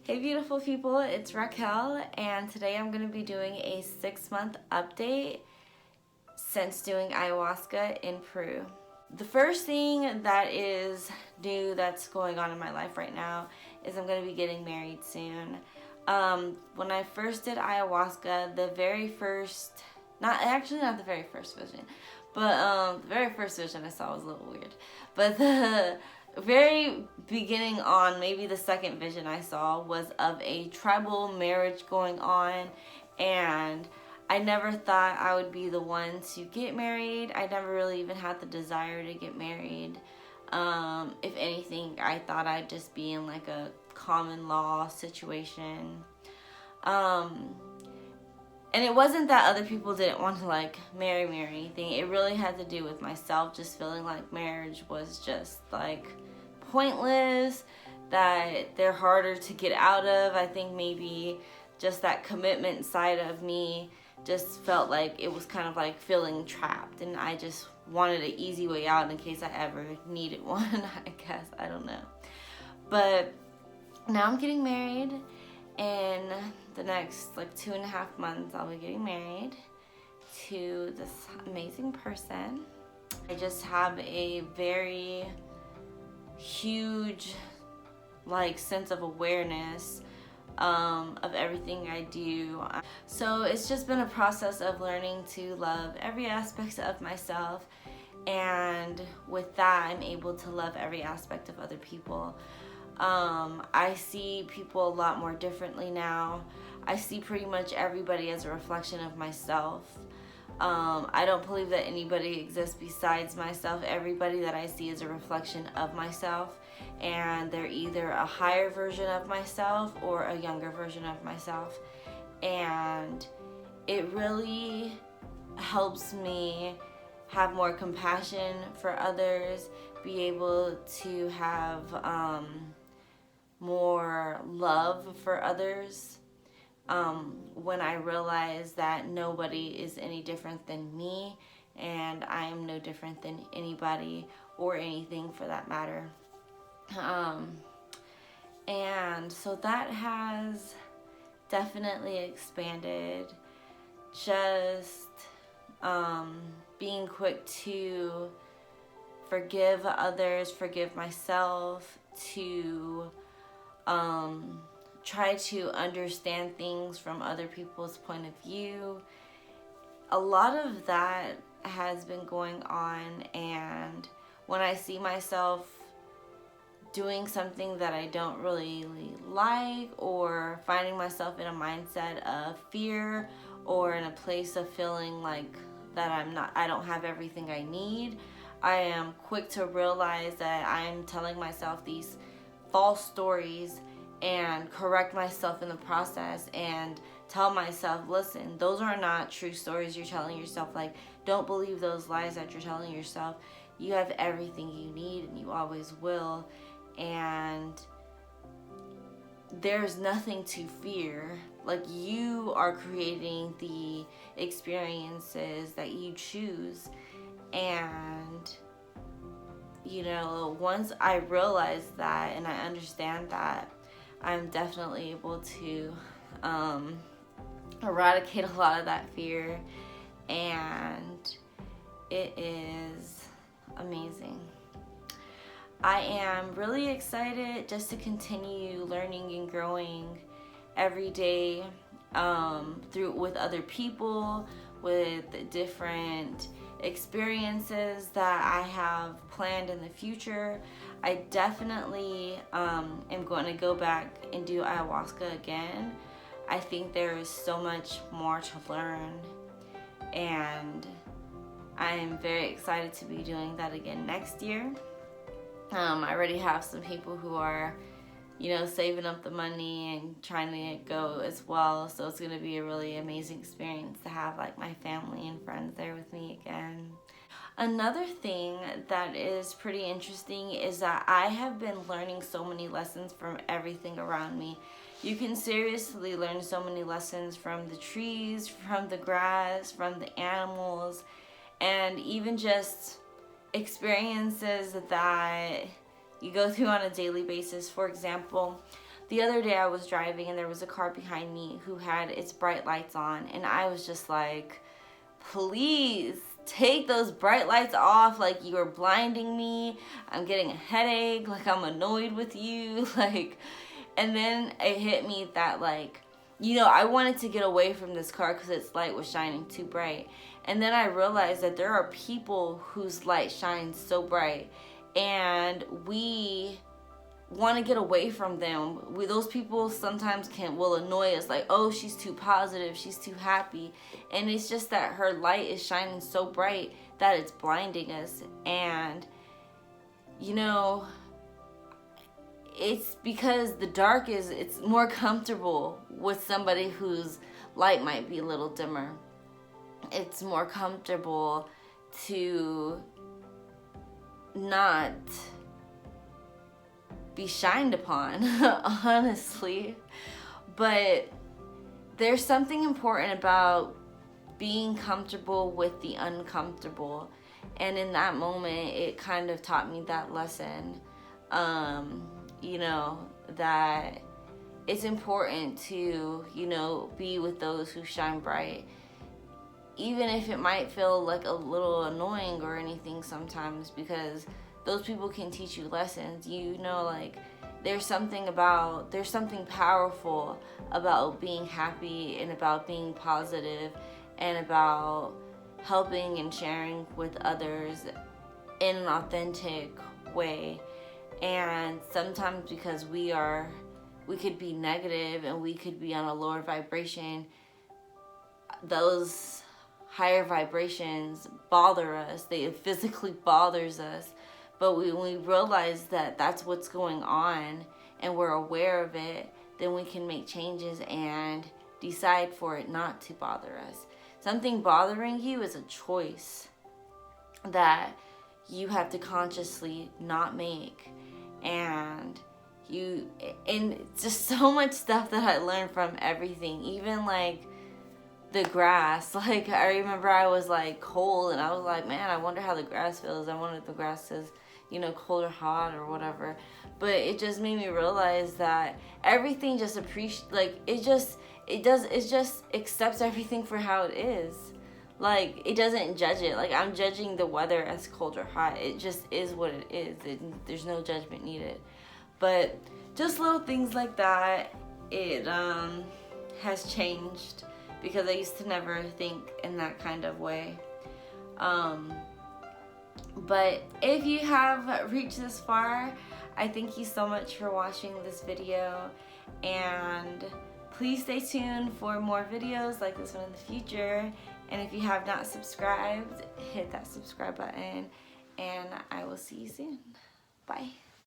Hey beautiful people, it's Raquel, and today I'm going to be doing a 6-month update since doing ayahuasca in Peru. The first thing that is new that's going on in my life right now is I'm going to be getting married soon. When I first did ayahuasca, the very first vision, but the very first vision I saw was a little weird. But the very beginning on, maybe the second vision I saw was of a tribal marriage going on, and I never thought I would be the one to get married. I never really even had the desire to get married. If anything, I thought I'd just be in like a common law situation. And it wasn't that other people didn't want to like marry me or anything. It really had to do with myself just feeling like marriage was just like pointless, that they're harder to get out of. I think maybe just that commitment side of me just felt like it was kind of like feeling trapped, and I just wanted an easy way out in case I ever needed one, I guess. I don't know. But now I'm getting married. In the next like 2.5 months, I'll be getting married to this amazing person. I just have a very huge like sense of awareness of everything I do. So it's just been a process of learning to love every aspect of myself, and with that I'm able to love every aspect of other people. I see people a lot more differently now. I see pretty much everybody as a reflection of myself. I don't believe that anybody exists besides myself. Everybody that I see is a reflection of myself, and they're either a higher version of myself or a younger version of myself. And it really helps me have more compassion for others, be able to have more love for others, when I realize that nobody is any different than me, and I am no different than anybody or anything for that matter. And so that has definitely expanded. Just being quick to forgive others, forgive myself, to try to understand things from other people's point of view. A lot of that has been going on, and when I see myself doing something that I don't really like, or finding myself in a mindset of fear, or in a place of feeling like that I don't have everything I need, I am quick to realize that I'm telling myself these false stories and correct myself in the process and tell myself, listen, those are not true stories you're telling yourself. Like, don't believe those lies that you're telling yourself. You have everything you need, and you always will, and there's nothing to fear. Like, you are creating the experiences that you choose. And you know, once I realize that and I understand that, I'm definitely able to eradicate a lot of that fear, and it is amazing. I am really excited just to continue learning and growing every day, with other people, with different experiences that I have planned in the future. I definitely am going to go back and do ayahuasca again. I think there is so much more to learn, and I am very excited to be doing that again next year. I already have some people who are, saving up the money and trying to go as well. So it's going to be a really amazing experience to have like my family and friends there with me again. Another thing that is pretty interesting is that I have been learning so many lessons from everything around me. You can seriously learn so many lessons from the trees, from the grass, from the animals, and even just experiences that you go through on a daily basis. For example, the other day I was driving and there was a car behind me who had its bright lights on, and I was just like, please take those bright lights off. Like, you are blinding me. I'm getting a headache. Like, I'm annoyed with you. Like, and then it hit me that, like, you know, I wanted to get away from this car because its light was shining too bright. And then I realized that there are people whose light shines so bright, and we want to get away from them. Those people sometimes will annoy us, like, oh, she's too positive, she's too happy. And it's just that her light is shining so bright that it's blinding us. And, you know, it's because the dark it's more comfortable with somebody whose light might be a little dimmer. It's more comfortable to not be shined upon, honestly. But there's something important about being comfortable with the uncomfortable. And in that moment, it kind of taught me that lesson. You know, that it's important to, you know, be with those who shine bright. Even if it might feel like a little annoying or anything sometimes, because those people can teach you lessons. You know, like, there's something powerful about being happy and about being positive and about helping and sharing with others in an authentic way. And sometimes because we could be negative and we could be on a lower vibration, those higher vibrations bother us. They physically bothers us. But when we realize that that's what's going on and we're aware of it, then we can make changes and decide for it not to bother us. Something bothering you is a choice that you have to consciously not make. And just so much stuff that I learned from everything, even like the grass. Like, I remember I was like cold and I was like, man, I wonder how the grass feels. I wonder if the grass is, you know, cold or hot or whatever. But it just made me realize that everything just it just accepts everything for how it is. Like, it doesn't judge it. Like, I'm judging the weather as cold or hot. It just is what it is. There's no judgment needed. But just little things like that, it has changed, because I used to never think in that kind of way. But if you have reached this far, I thank you so much for watching this video, and please stay tuned for more videos like this one in the future. And if you have not subscribed, hit that subscribe button, and I will see you soon. Bye.